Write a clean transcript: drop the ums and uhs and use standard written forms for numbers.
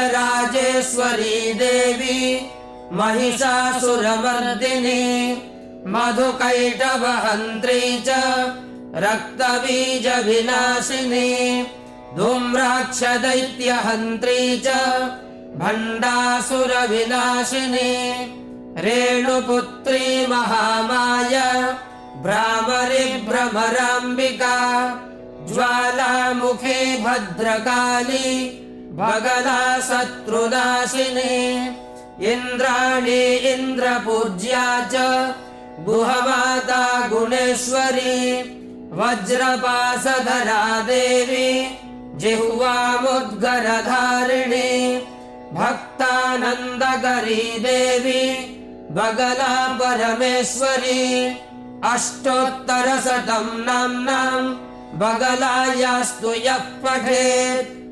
राजराजेश्वरी देवी महिषासुरमर्दिनी मधुकैटभहन्त्री च रक्तबीजविनाशिनी धूम्राक्षदैत्यहन्त्री च भण्डासुरविनाशिनी रेणुपुत्री महामाया भ्रामरी भ्रमराम्बिका ज्वालामुखी भद्रकाली भगदा शत्रुनाशिनी इंद्राणी इंद्रपूज्या च गुहमाता गुणेश्वरी वज्रपाशधरा देवी जिह्वामुद्गरधारिणी भक्तानन्दकरी देवी बगला परमेश्वरी अष्टोत्तरशतं नाम्नां बगलायास्तु यः पठेत्